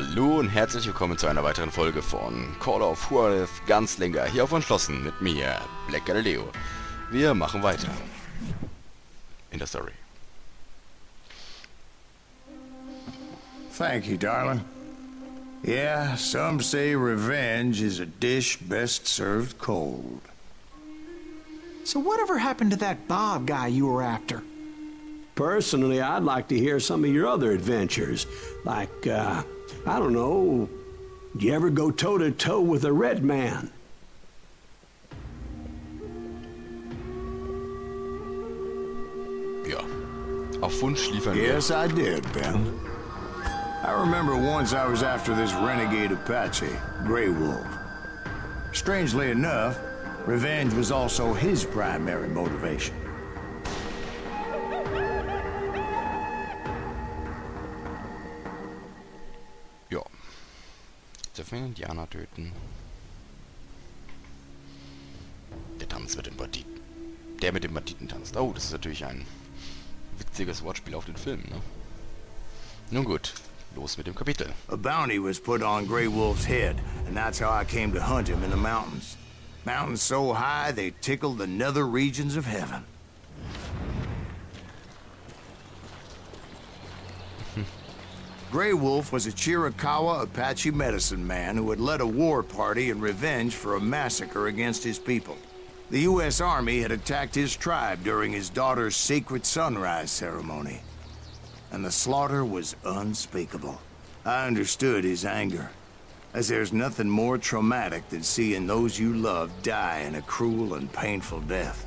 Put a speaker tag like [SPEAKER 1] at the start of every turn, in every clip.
[SPEAKER 1] Hallo und herzlich willkommen zu einer weiteren Folge von Call of Juarez Gunslinger, hier auf Entschlossen mit mir, Black Galileo. Wir machen weiter in der Story.
[SPEAKER 2] Thank you, darling. Yeah, some say revenge is a dish best served cold.
[SPEAKER 3] So whatever happened to that Bob guy you were after?
[SPEAKER 4] Personally, I'd like to hear some of your other adventures. Like, I don't know, did you ever go toe-to-toe with a red man?
[SPEAKER 1] Ja, auf Wunsch liefern wir.
[SPEAKER 2] Yes, I did, Ben. I remember once I was after this renegade Apache, Grey Wolf. Strangely enough, revenge was also his primary motivation.
[SPEAKER 1] Ja. Dürfen wir Indianer töten? Der Tanz mit dem Banditen. Der mit dem Banditen tanzt. Oh, das ist natürlich ein witziges Wortspiel auf den Film, ne? Nun gut, los mit dem Kapitel.
[SPEAKER 2] A bounty was put on Grey Wolf's head, and that's how I came to hunt him in the mountains. Mountains so high they tickled the nether regions of heaven. Grey Wolf was a Chiricahua Apache medicine man who had led a war party in revenge for a massacre against his people. The U.S. Army had attacked his tribe during his daughter's sacred sunrise ceremony, and the slaughter was unspeakable. I understood his anger, as there's nothing more traumatic than seeing those you love die in a cruel and painful death.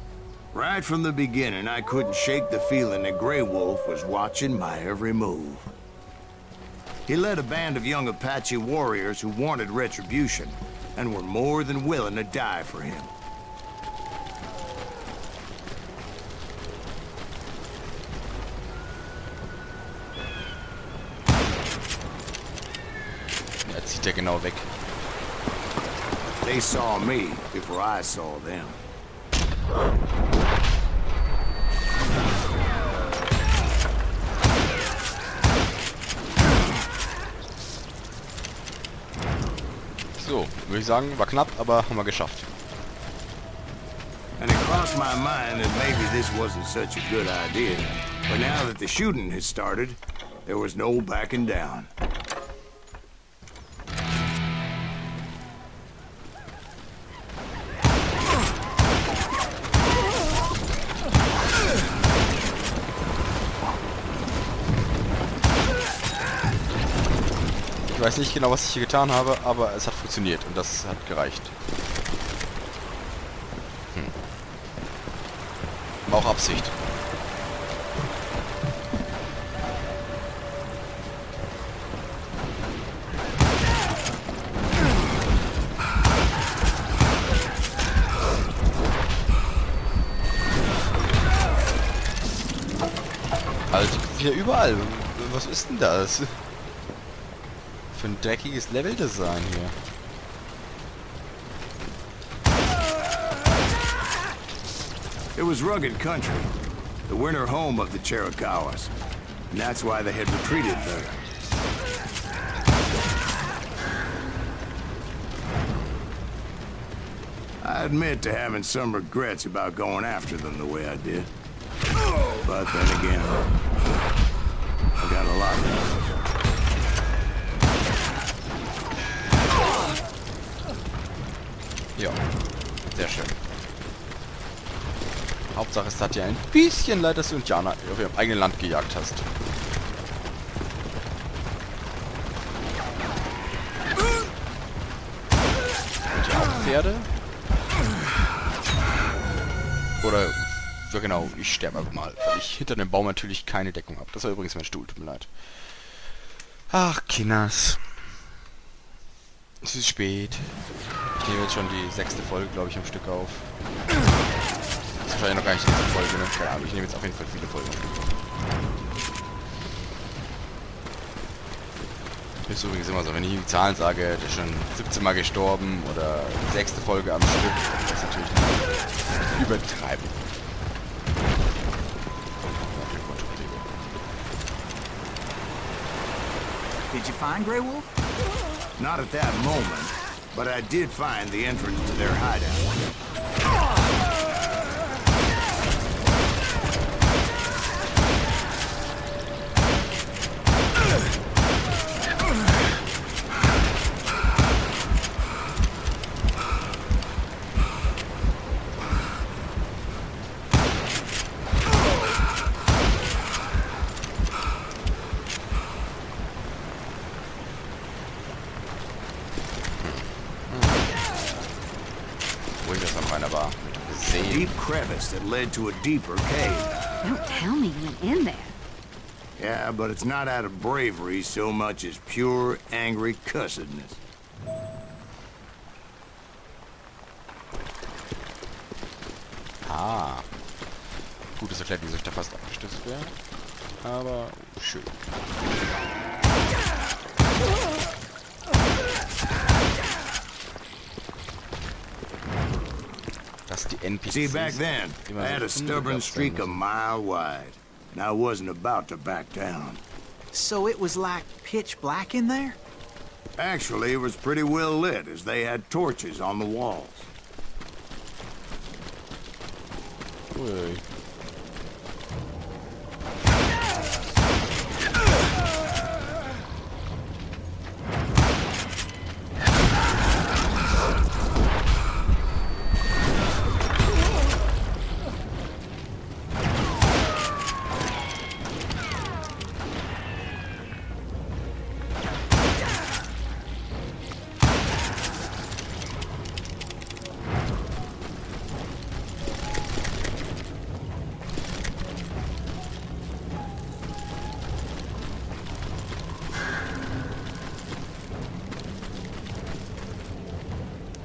[SPEAKER 2] Right from the beginning, I couldn't shake the feeling that Grey Wolf was watching my every move. He led a band of young Apache warriors who wanted retribution and were more than willing to die for him.
[SPEAKER 1] Jetzt zieht er genau weg.
[SPEAKER 2] They saw me before I saw them.
[SPEAKER 1] So, würde ich sagen, war knapp, aber haben wir geschafft.
[SPEAKER 2] And it crossed my mind that maybe this wasn't such a good idea. But now that the shooting had started, there was no backing down.
[SPEAKER 1] Ich weiß nicht genau, was ich hier getan habe, aber es hat funktioniert und das hat gereicht. War auch Absicht. Halt, wieder überall. Was ist denn das? Für ein dreckiges Leveldesign hier.
[SPEAKER 2] It was rugged country, the winter home of the Chiricahuas, and that's why they had retreated there. I admit to having some regrets about going after them the way I did. But then again, I got a lot of
[SPEAKER 1] Ja, sehr schön. Hauptsache es hat dir ein bisschen leid, dass du Indianer auf ihrem eigenen Land gejagt hast. Und ja, auch Pferde. Oder, ja genau, ich sterbe einfach mal, weil ich hinter dem Baum natürlich keine Deckung habe. Das war übrigens mein Stuhl, tut mir leid. Ach, Kinders. Es ist spät. Ich nehme jetzt schon die 6. Folge, glaube ich, am Stück auf. Das ist wahrscheinlich noch gar nicht die nächste Folge, ne? Keine Ahnung, ich nehme jetzt auf jeden Fall viele Folgen am Stück auf. Das ist übrigens immer so, wenn ich die Zahlen sage, der ist schon 17 Mal gestorben oder 6. Folge am Stück, das ist natürlich nicht übertreiben.
[SPEAKER 3] Did you find Grey Wolf?
[SPEAKER 2] Not at that moment, but I did find the entrance to their hideout. Deep crevice that led to a deeper cave.
[SPEAKER 5] Don't tell me you went in there.
[SPEAKER 2] Yeah, but it's not out of bravery so much as pure, angry cussedness.
[SPEAKER 1] Ah. Gut, das erklärt, wieso ich da fast abgestürzt wäre. Aber schön. Dass die NPCs...
[SPEAKER 2] See, back then, I had a stubborn streak a mile wide, and I wasn't about to back down.
[SPEAKER 3] So it was like pitch black in there?
[SPEAKER 2] Actually, it was pretty well lit, as they had torches on the walls.
[SPEAKER 1] Ui.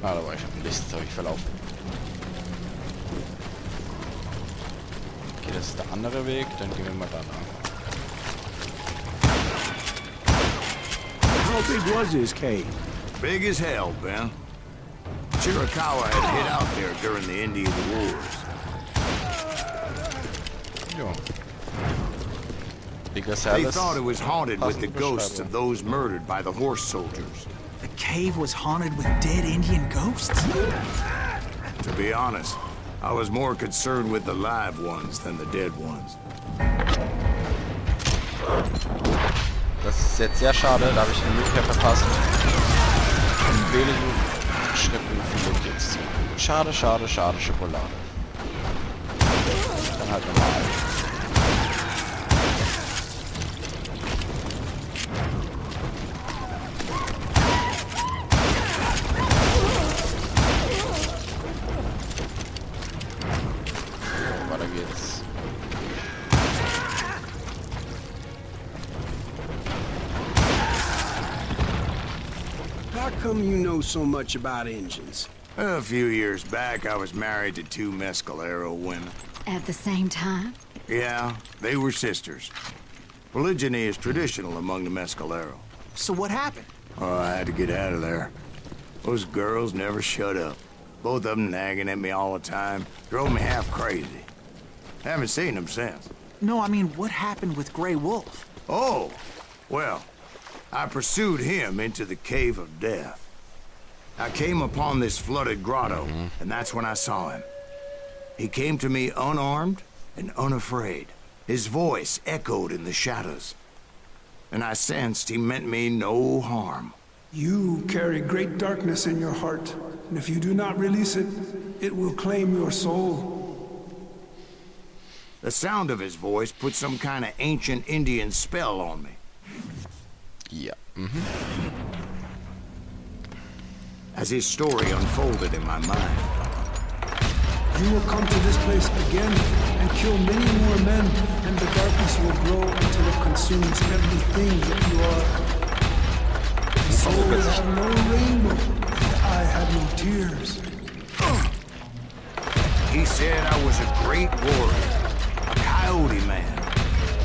[SPEAKER 1] Ah, da war ich am nächsten Zeug verlaufen. Okay, das ist der andere Weg, dann gehen wir mal da lang.
[SPEAKER 4] How big was his cave?
[SPEAKER 2] Big as hell, Ben. Chiricahua had hid out there during the Indian Wars.
[SPEAKER 1] Jo. Bigger
[SPEAKER 2] They
[SPEAKER 1] Service.
[SPEAKER 2] thought it was haunted with the
[SPEAKER 1] Passende
[SPEAKER 2] ghosts of
[SPEAKER 1] Beschreibung.
[SPEAKER 2] those murdered by the horse soldiers.
[SPEAKER 3] The cave was haunted with dead Indian ghosts?
[SPEAKER 2] To be honest, I was more concerned with the live ones than the dead ones.
[SPEAKER 1] Das ist jetzt sehr schade, da habe ich die Möglichkeit verpasst. In wenigen Schritten viele Kids zu. Schade, schade, schade, Schokolade. Dann halt normal. So, weiter geht's.
[SPEAKER 6] How come you know so much about engines?
[SPEAKER 2] A few years back, I was married to two Mescalero women.
[SPEAKER 5] At the same time?
[SPEAKER 2] Yeah, they were sisters. Polygyny is traditional among the Mescalero.
[SPEAKER 3] So what happened?
[SPEAKER 2] Oh, I had to get out of there. Those girls never shut up. Both of them nagging at me all the time. Drove me half crazy. Haven't seen them since.
[SPEAKER 3] No, I mean, what happened with Grey Wolf?
[SPEAKER 2] Oh, well, I pursued him into the Cave of Death. I came upon this flooded grotto, and that's when I saw him. He came to me unarmed and unafraid. His voice echoed in the shadows, and I sensed he meant me no harm.
[SPEAKER 7] You carry great darkness in your heart, and if you do not release it, it will claim your soul.
[SPEAKER 2] The sound of his voice put some kind of ancient Indian spell on me.
[SPEAKER 1] Ja.
[SPEAKER 2] As his story unfolded in my mind,
[SPEAKER 7] You will come to this place again and kill many more men, and the darkness will grow until it consumes everything that you are. The soul will have no rainbow, the eye had no tears.
[SPEAKER 2] he said I was a great warrior, a coyote man,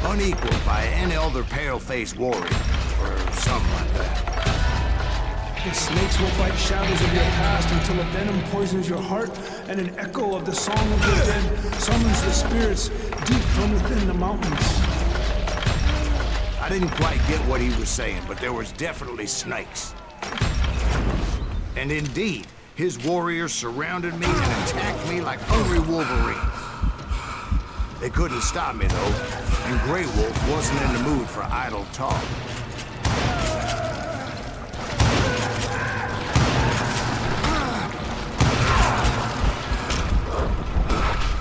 [SPEAKER 2] unequaled by any other pale-faced warrior, or something like that.
[SPEAKER 7] The snakes will bite shadows of your past until a venom poisons your heart, and an echo of the song of the dead summons the spirits deep from within the mountains.
[SPEAKER 2] I didn't quite get what he was saying, but there was definitely snakes. And indeed, his warriors surrounded me and attacked me like hungry wolverines. They couldn't stop me, though, and Grey Wolf wasn't in the mood for idle talk.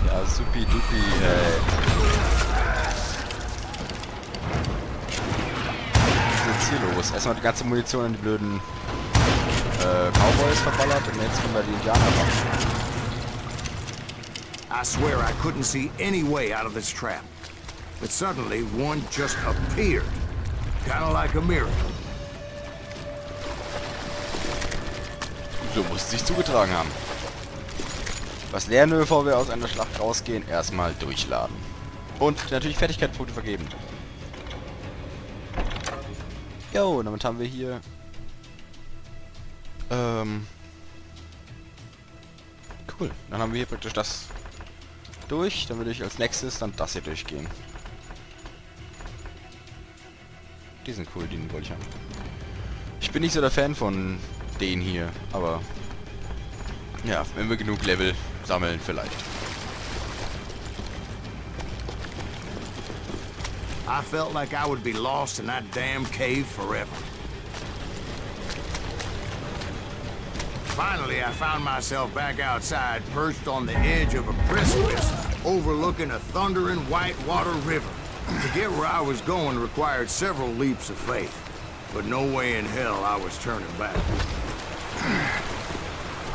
[SPEAKER 1] Ja, supi-dupi, ey. Was ist jetzt hier los? Erstmal die ganze Munition an die blöden Cowboys verballert und jetzt kommen wir die Indianer ran.
[SPEAKER 2] I swear I couldn't see any way out of this trap. But suddenly, one just appeared. Kinda like a miracle.
[SPEAKER 1] So muss es sich zugetragen haben. Was lernen wir, bevor wir aus einer Schlacht rausgehen? Erstmal durchladen. Und natürlich Fertigkeitspunkte vergeben. Jo, und damit haben wir hier... Cool. Dann haben wir hier praktisch das durch. Dann würde ich als nächstes dann das hier durchgehen. Die sind cool, die wollte ich haben. Ich bin nicht so der Fan von denen hier, aber... Ja, wenn wir genug Level sammeln, vielleicht.
[SPEAKER 2] I felt like I would be lost in that damn cave forever. Finally, I found myself back outside, perched on the edge of a precipice, overlooking a thundering whitewater river. To get where I was going required several leaps of faith, but no way in hell I was turning back.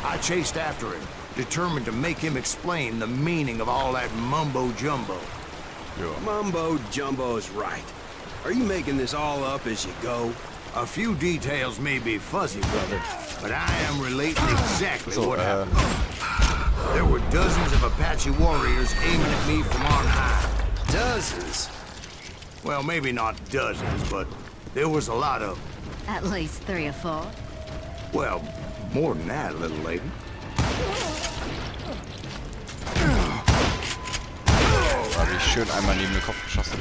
[SPEAKER 2] I chased after him, determined to make him explain the meaning of all that mumbo-jumbo.
[SPEAKER 6] Mumbo-jumbo is right. Are you making this all up as you go?
[SPEAKER 2] A few details may be fuzzy, brother, but I am relating exactly what happened. There were dozens of Apache warriors aiming at me from on high.
[SPEAKER 6] Dozens?
[SPEAKER 2] Well, maybe not dozens, but there was a lot of them.
[SPEAKER 5] At least 3 or 4.
[SPEAKER 2] Well, more than that, little lady.
[SPEAKER 1] Habe ich schön einmal neben den Kopf geschossen.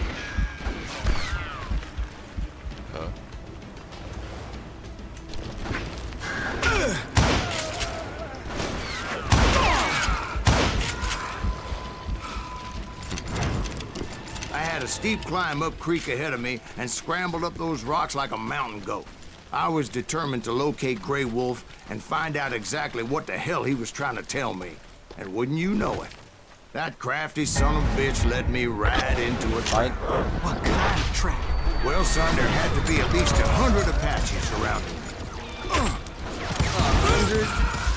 [SPEAKER 2] I had a steep climb up creek ahead of me and scrambled up those rocks like a mountain goat. I was determined to locate Grey Wolf and find out exactly what the hell he was trying to tell me. And wouldn't you know it, that crafty son of a bitch led me right into a trap.
[SPEAKER 3] What kind of trap?
[SPEAKER 2] Well, son, there had to be at least 100 Apaches surrounding me. 100?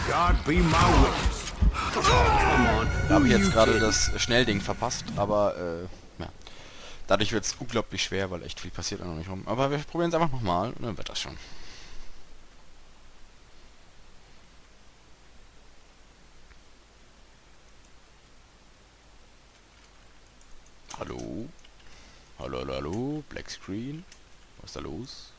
[SPEAKER 2] God be my witness.
[SPEAKER 6] Oh, come on.
[SPEAKER 1] Da habe ich jetzt gerade das Schnellding verpasst, aber ja. Dadurch wird es unglaublich schwer, weil echt viel passiert noch nicht rum. Aber wir probieren es einfach nochmal und dann wird das schon. Hallo? Hallo, hallo, hallo? Black Screen? Was ist da los?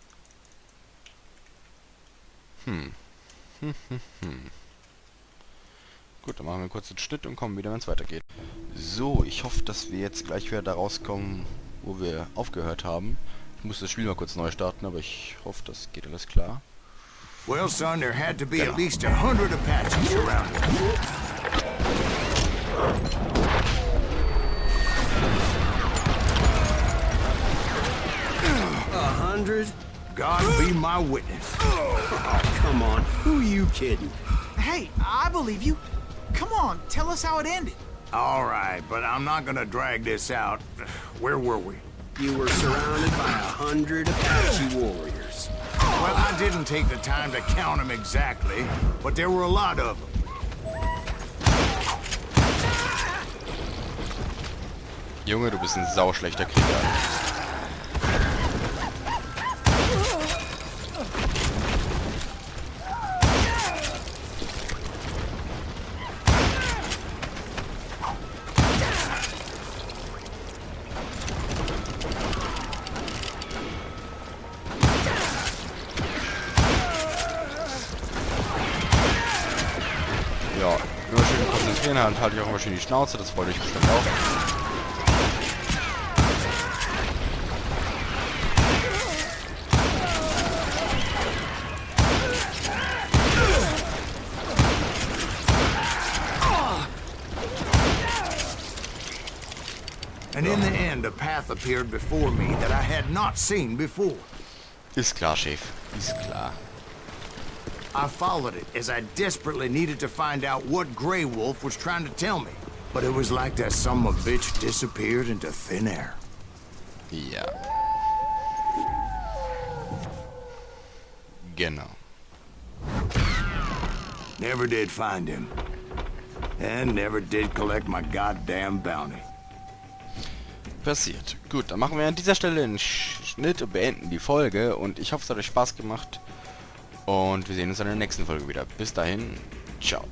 [SPEAKER 1] Gut, dann machen wir kurz den Schnitt und kommen wieder, wenn es weitergeht. So, ich hoffe, dass wir jetzt gleich wieder da rauskommen, wo wir aufgehört haben. Ich muss das Spiel mal kurz neu starten, aber ich hoffe, das geht alles klar.
[SPEAKER 2] Well, son, there had to be at least 100 Apaches around me.
[SPEAKER 6] 100?
[SPEAKER 2] God be my witness.
[SPEAKER 6] Oh, come on. Who are you kidding?
[SPEAKER 3] Hey, I believe you. Come on, tell us how it ended.
[SPEAKER 2] All right, but I'm not gonna drag this out. Where were we?
[SPEAKER 6] You were surrounded by 100 Apache warriors.
[SPEAKER 2] Well, I didn't take the time to count them exactly, but there were a lot of them.
[SPEAKER 1] Junge, du bist ein sauschlechter Krieger. Ja, immer schön konzentrieren, halt halte ich auch immer schön die Schnauze, das wollte ich bestimmt auch.
[SPEAKER 2] And in the end, a path appeared before me that I had not seen before.
[SPEAKER 1] Ist klar, Chef. Ist klar.
[SPEAKER 2] I followed it as I desperately needed to find out what Grey Wolf was trying to tell me. But it was like that son of a bitch disappeared into thin air.
[SPEAKER 1] Ja. Genau.
[SPEAKER 2] Never did find him. And never did collect my goddamn bounty.
[SPEAKER 1] Passiert. Gut, dann machen wir an dieser Stelle einen Schnitt und beenden die Folge. Und ich hoffe, es hat euch Spaß gemacht. Und wir sehen uns in der nächsten Folge wieder. Bis dahin, ciao.